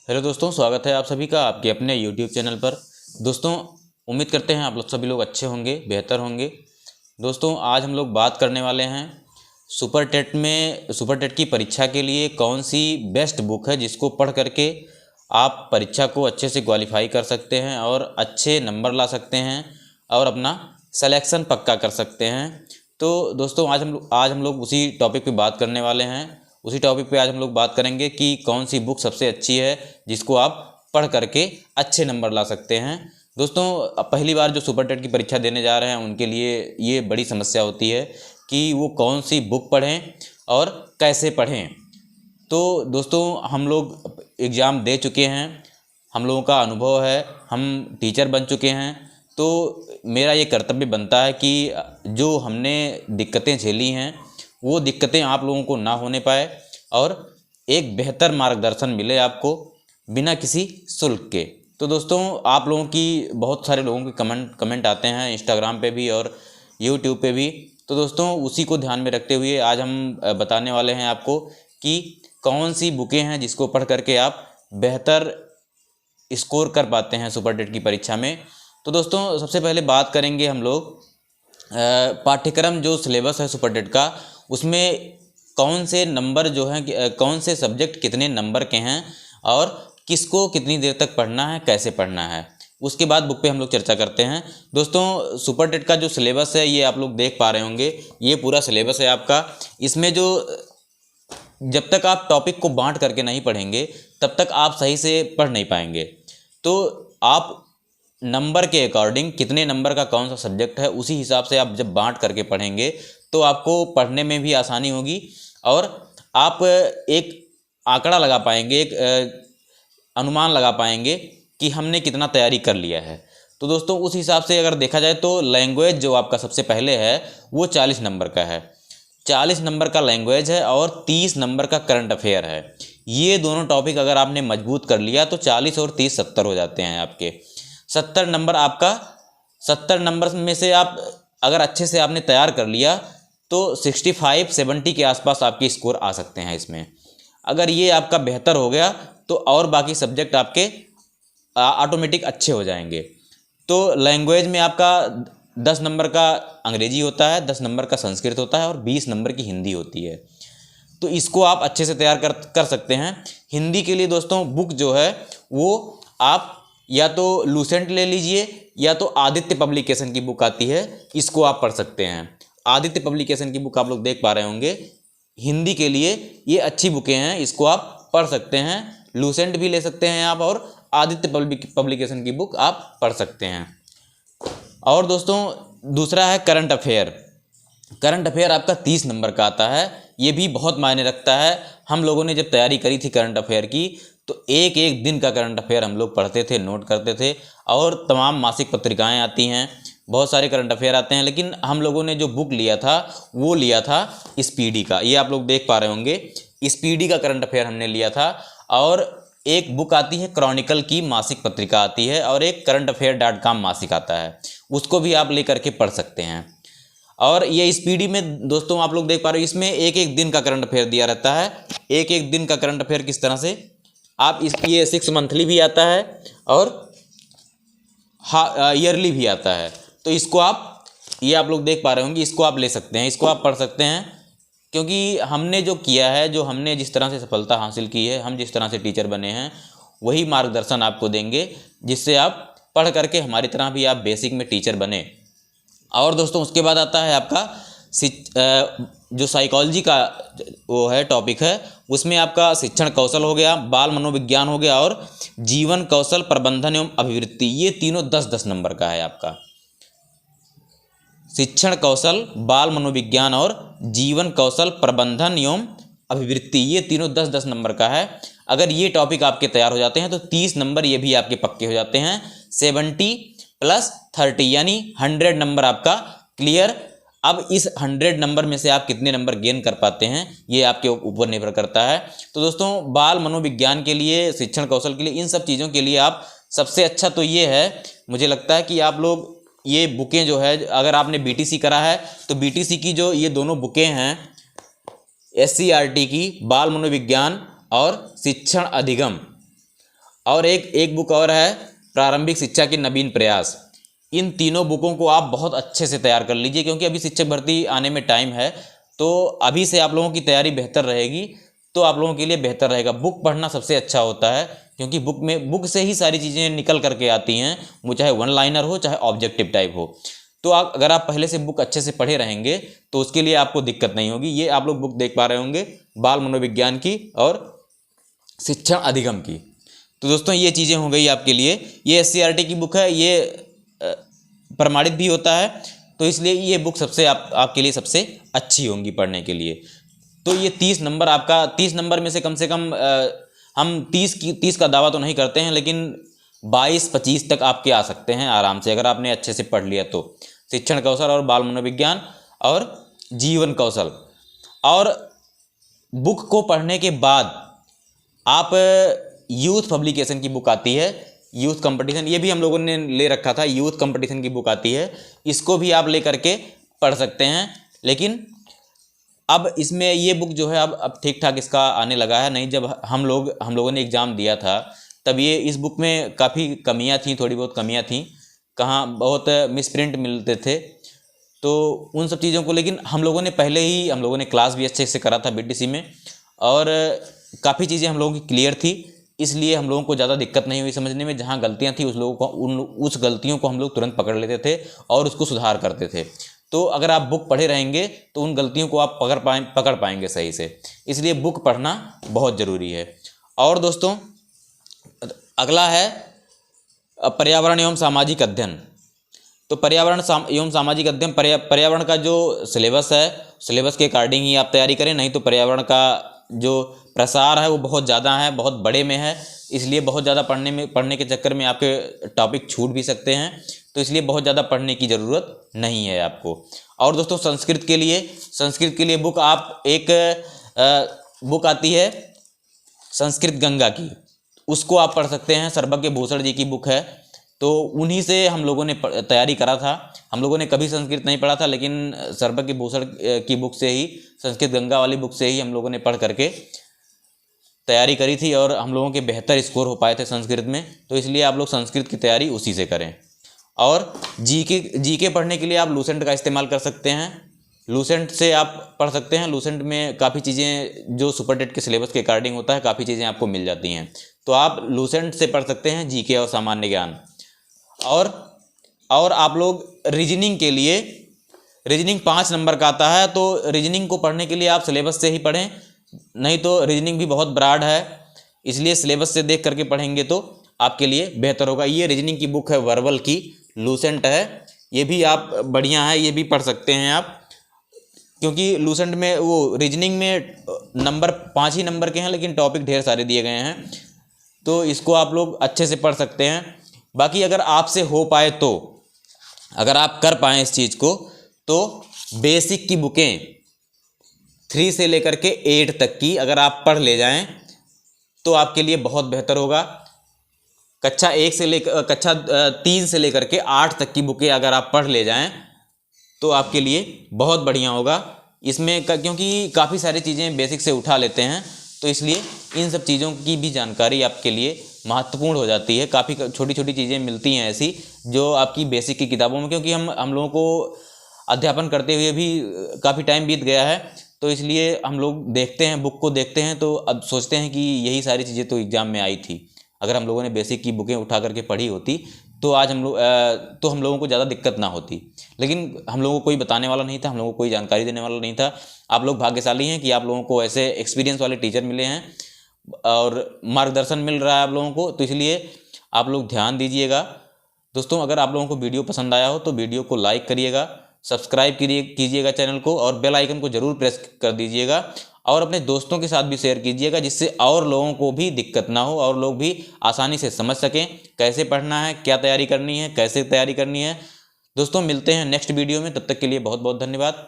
Hello दोस्तों, स्वागत है आप सभी का आपके अपने यूट्यूब चैनल पर। दोस्तों, उम्मीद करते हैं आप लोग सभी लोग अच्छे होंगे, बेहतर होंगे। दोस्तों, आज हम लोग बात करने वाले हैं सुपर टेट की परीक्षा के लिए कौन सी बेस्ट बुक है जिसको पढ़ करके आप परीक्षा को अच्छे से क्वालिफाई कर सकते हैं और अच्छे नंबर ला सकते हैं और अपना सिलेक्शन पक्का कर सकते हैं। तो दोस्तों, आज हम लोग उसी टॉपिक पे बात करने वाले हैं। उसी टॉपिक पे आज हम लोग बात करेंगे कि कौन सी बुक सबसे अच्छी है जिसको आप पढ़ करके अच्छे नंबर ला सकते हैं। दोस्तों, पहली बार जो सुपर टेट की परीक्षा देने जा रहे हैं उनके लिए ये बड़ी समस्या होती है कि वो कौन सी बुक पढ़ें और कैसे पढ़ें। तो दोस्तों, हम लोग एग्ज़ाम दे चुके हैं, हम लोगों का अनुभव है, हम टीचर बन चुके हैं। तो मेरा ये कर्तव्य बनता है कि जो हमने दिक्कतें झेली हैं वो दिक्कतें आप लोगों को ना होने पाए और एक बेहतर मार्गदर्शन मिले आपको बिना किसी शुल्क के। तो दोस्तों, आप लोगों की बहुत सारे लोगों के कमेंट आते हैं इंस्टाग्राम पे भी और यूट्यूब पे भी। तो दोस्तों, उसी को ध्यान में रखते हुए आज हम बताने वाले हैं आपको कि कौन सी बुकें हैं जिसको पढ़ करके आप बेहतर स्कोर कर पाते हैं सुपर टेट की परीक्षा में। तो दोस्तों, सबसे पहले बात करेंगे हम लोग पाठ्यक्रम जो सिलेबस है सुपर टेट का, उसमें कौन से नंबर जो हैं, कौन से सब्जेक्ट कितने नंबर के हैं और किसको कितनी देर तक पढ़ना है, कैसे पढ़ना है, उसके बाद बुक पे हम लोग चर्चा करते हैं। दोस्तों, सुपर टेट का जो सिलेबस है ये आप लोग देख पा रहे होंगे, ये पूरा सिलेबस है आपका। इसमें जो जब तक आप टॉपिक को बांट करके नहीं पढ़ेंगे तब तक आप सही से पढ़ नहीं पाएंगे। तो आप नंबर के अकॉर्डिंग कितने नंबर का कौन सा सब्जेक्ट है उसी हिसाब से आप जब बांट करके पढ़ेंगे तो आपको पढ़ने में भी आसानी होगी और आप एक आंकड़ा लगा पाएंगे, एक अनुमान लगा पाएंगे कि हमने कितना तैयारी कर लिया है। तो दोस्तों, उस हिसाब से अगर देखा जाए तो लैंग्वेज जो आपका सबसे पहले है वो 40 नंबर का है। 40 नंबर का लैंग्वेज है और 30 नंबर का करंट अफेयर है। ये दोनों टॉपिक अगर आपने मजबूत कर लिया तो 40 और 30 70 हो जाते हैं आपके। 70 नंबर आपका, 70 नंबर में से आप अगर अच्छे से आपने तैयार कर लिया तो 65-70 के आसपास आपके स्कोर आ सकते हैं इसमें। अगर ये आपका बेहतर हो गया तो और बाकी सब्जेक्ट आपके ऑटोमेटिक अच्छे हो जाएंगे। तो लैंग्वेज में आपका 10 नंबर का अंग्रेजी होता है, 10 नंबर का संस्कृत होता है और 20 नंबर की हिंदी होती है। तो इसको आप अच्छे से तैयार कर सकते हैं। हिंदी के लिए दोस्तों बुक जो है वो आप या तो लूसेंट ले लीजिए या तो आदित्य पब्लिकेशन की बुक आती है, इसको आप पढ़ सकते हैं। आदित्य पब्लिकेशन की बुक आप लोग देख पा रहे होंगे। हिंदी के लिए ये अच्छी बुकें हैं, इसको आप पढ़ सकते हैं। लूसेंट भी ले सकते हैं आप और आदित्य पब्लिकेशन की बुक आप पढ़ सकते हैं। और दोस्तों, दूसरा है करंट अफेयर। करंट अफेयर आपका 30 नंबर का आता है, ये भी बहुत मायने रखता है। हम लोगों ने जब तैयारी करी थी करंट अफेयर की तो एक एक दिन का करंट अफेयर हम लोग पढ़ते थे, नोट करते थे। और तमाम मासिक पत्रिकाएं आती हैं, बहुत सारे करंट अफेयर आते हैं, लेकिन हम लोगों ने जो बुक लिया था वो लिया था स्पीडी का। ये आप लोग देख पा रहे होंगे, स्पीडी का करंट अफेयर हमने लिया था। और एक बुक आती है क्रॉनिकल की मासिक पत्रिका आती है और एक currentaffair.com मासिक आता है, उसको भी आप ले करके पढ़ सकते हैं। और ये स्पीडी में दोस्तों आप लोग देख पा रहे हो, इसमें एक एक दिन का करंट अफेयर दिया रहता है। एक एक दिन का करंट अफेयर किस तरह से आप ये 6 मंथली भी आता है और ईयरली भी आता है। तो इसको आप, ये आप लोग देख पा रहे होंगे, इसको आप ले सकते हैं, इसको आप पढ़ सकते हैं। क्योंकि हमने जो किया है, जो हमने जिस तरह से सफलता हासिल की है, हम जिस तरह से टीचर बने हैं वही मार्गदर्शन आपको देंगे जिससे आप पढ़ करके हमारी तरह भी आप बेसिक में टीचर बने। और दोस्तों, उसके बाद आता है आपका जो साइकोलॉजी का वो है टॉपिक है, उसमें आपका शिक्षण कौशल हो गया, बाल मनोविज्ञान हो गया और जीवन कौशल प्रबंधन एवं अभिवृत्ति। ये तीनों 10-10 नंबर का है आपका। शिक्षण कौशल, बाल मनोविज्ञान और जीवन कौशल प्रबंधन एवं अभिवृत्ति, ये तीनों 10-10 नंबर का है। अगर ये टॉपिक आपके तैयार हो जाते हैं तो 30 नंबर ये भी आपके पक्के हो जाते हैं। 70 + 30 यानी 100 नंबर आपका क्लियर। अब इस 100 नंबर में से आप कितने नंबर गेन कर पाते हैं ये आपके ऊपर निर्भर करता है। तो दोस्तों, बाल मनोविज्ञान के लिए, शिक्षण कौशल के लिए, इन सब चीज़ों के लिए आप सबसे अच्छा तो ये है, मुझे लगता है कि आप लोग ये बुकें जो है, अगर आपने बीटीसी करा है तो बीटीसी की जो ये दोनों बुकें हैं SCERT की, बाल मनोविज्ञान और शिक्षण अधिगम, और एक बुक और है प्रारंभिक शिक्षा के नवीन प्रयास। इन तीनों बुकों को आप बहुत अच्छे से तैयार कर लीजिए, क्योंकि अभी शिक्षक भर्ती आने में टाइम है, तो अभी से आप लोगों की तैयारी बेहतर रहेगी तो आप लोगों के लिए बेहतर रहेगा। बुक पढ़ना सबसे अच्छा होता है, क्योंकि बुक से ही सारी चीज़ें निकल करके आती हैं, वो चाहे वन लाइनर हो चाहे ऑब्जेक्टिव टाइप हो। तो अगर आप पहले से बुक अच्छे से पढ़े रहेंगे तो उसके लिए आपको दिक्कत नहीं होगी। ये आप लोग बुक देख पा रहे होंगे, बाल मनोविज्ञान की और शिक्षण अधिगम की। तो दोस्तों ये चीज़ें हो गई आपके लिए। ये SCERT की बुक है, ये प्रमाणित भी होता है, तो इसलिए ये बुक सबसे आपके लिए सबसे अच्छी होंगी पढ़ने के लिए। तो ये 30 नंबर आपका, 30 नंबर में से कम हम 30 का दावा तो नहीं करते हैं, लेकिन 22-25 तक आपके आ सकते हैं आराम से, अगर आपने अच्छे से पढ़ लिया तो। शिक्षण कौशल और बाल मनोविज्ञान और जीवन कौशल। और बुक को पढ़ने के बाद आप यूथ पब्लिकेशन की बुक आती है, यूथ कंपटीशन, ये भी हम लोगों ने ले रखा था, यूथ कंपटीशन की बुक आती है, इसको भी आप ले करके पढ़ सकते हैं। लेकिन अब इसमें ये बुक जो है अब ठीक ठाक इसका आने लगा है। नहीं, जब हम लोगों ने एग्ज़ाम दिया था तब ये इस बुक में काफ़ी कमियां थी, थोड़ी बहुत कमियां थी, कहाँ बहुत मिसप्रिंट मिलते थे, तो उन सब चीज़ों को, लेकिन हम लोगों ने क्लास भी अच्छे से करा था BTC में, और काफ़ी चीज़ें हम लोगों की क्लियर थी, इसलिए हम लोगों को ज़्यादा दिक्कत नहीं हुई समझने में। जहाँ गलतियाँ थी उस गलतियों को हम लोग तुरंत पकड़ लेते थे और उसको सुधार करते थे। तो अगर आप बुक पढ़े रहेंगे तो उन गलतियों को आप पकड़ पाएंगे सही से, इसलिए बुक पढ़ना बहुत ज़रूरी है। और दोस्तों अगला है पर्यावरण एवं सामाजिक अध्ययन। तो पर्यावरण एवं सामाजिक अध्ययन, पर्यावरण का जो सिलेबस है, सिलेबस के अकॉर्डिंग ही आप तैयारी करें, नहीं तो पर्यावरण का जो प्रसार है वो बहुत ज़्यादा है, बहुत बड़े में है, इसलिए बहुत ज़्यादा पढ़ने के चक्कर में आपके टॉपिक छूट भी सकते हैं, तो इसलिए बहुत ज़्यादा पढ़ने की ज़रूरत नहीं है आपको। और दोस्तों संस्कृत के लिए बुक, आप एक बुक आती है संस्कृत गंगा की, उसको आप पढ़ सकते हैं, सर्वज्ञ भूषण जी की बुक है, तो उन्हीं से हम लोगों ने तैयारी करा था। हम लोगों ने कभी संस्कृत नहीं पढ़ा था, लेकिन सर्वज्ञ भूषण की बुक से ही, संस्कृत गंगा वाली बुक से ही हम लोगों ने पढ़ करके तैयारी करी थी, और हम लोगों के बेहतर स्कोर हो पाए थे संस्कृत में, तो इसलिए आप लोग संस्कृत की तैयारी उसी से करें। और जीके पढ़ने के लिए आप लूसेंट का इस्तेमाल कर सकते हैं, लूसेंट से आप पढ़ सकते हैं। लूसेंट में काफ़ी चीज़ें जो सुपर टेट के सिलेबस के अकॉर्डिंग होता है, काफ़ी चीज़ें आपको मिल जाती हैं, तो आप लूसेंट से पढ़ सकते हैं जीके और सामान्य ज्ञान। और आप लोग रीजनिंग के लिए, रीजनिंग 5 नंबर का आता है, तो रीजनिंग को पढ़ने के लिए आप सिलेबस से ही पढ़ें, नहीं तो रीजनिंग भी बहुत ब्रॉड है, इसलिए सिलेबस से देख करके पढ़ेंगे तो आपके लिए बेहतर होगा। ये रीजनिंग की बुक है, वर्बल की, लूसेंट है, ये भी आप बढ़िया है, ये भी पढ़ सकते हैं आप, क्योंकि लूसेंट में वो रीजनिंग में नंबर 5 ही नंबर के हैं, लेकिन टॉपिक ढेर सारे दिए गए हैं, तो इसको आप लोग अच्छे से पढ़ सकते हैं। बाकी अगर आपसे हो पाए तो, अगर आप कर पाएँ इस चीज़ को, तो बेसिक की बुकें 3 से लेकर के 8 तक की अगर आप पढ़ ले जाएं तो आपके लिए बहुत बेहतर होगा। कक्षा 3 से लेकर के 8 तक की बुकें अगर आप पढ़ ले जाएं तो आपके लिए बहुत बढ़िया होगा। इसमें क्योंकि काफ़ी सारी चीज़ें बेसिक से उठा लेते हैं, तो इसलिए इन सब चीज़ों की भी जानकारी आपके लिए महत्वपूर्ण हो जाती है। काफ़ी छोटी छोटी चीज़ें मिलती हैं ऐसी जो आपकी बेसिक की किताबों में, क्योंकि हम लोगों को अध्यापन करते हुए भी काफ़ी टाइम बीत गया है, तो इसलिए हम लोग देखते हैं, बुक को देखते हैं, तो अब सोचते हैं कि यही सारी चीज़ें तो एग्ज़ाम में आई थी। अगर हम लोगों ने बेसिक की बुकें उठा करके पढ़ी होती तो आज हम लोगों को ज़्यादा दिक्कत ना होती, लेकिन हम लोगों को कोई बताने वाला नहीं था, हम लोगों को कोई जानकारी देने वाला नहीं था। आप लोग भाग्यशाली हैं कि आप लोगों को ऐसे एक्सपीरियंस वाले टीचर मिले हैं और मार्गदर्शन मिल रहा है आप लोगों को, तो इसलिए आप लोग ध्यान दीजिएगा। दोस्तों अगर आप लोगों को वीडियो पसंद आया हो तो वीडियो को लाइक करिएगा, सब्सक्राइब कीजिएगा चैनल को, और बेल आइकन को ज़रूर प्रेस कर दीजिएगा, और अपने दोस्तों के साथ भी शेयर कीजिएगा, जिससे और लोगों को भी दिक्कत ना हो और लोग भी आसानी से समझ सकें कैसे पढ़ना है, क्या तैयारी करनी है, कैसे तैयारी करनी है। दोस्तों मिलते हैं नेक्स्ट वीडियो में, तब तक के लिए बहुत बहुत धन्यवाद।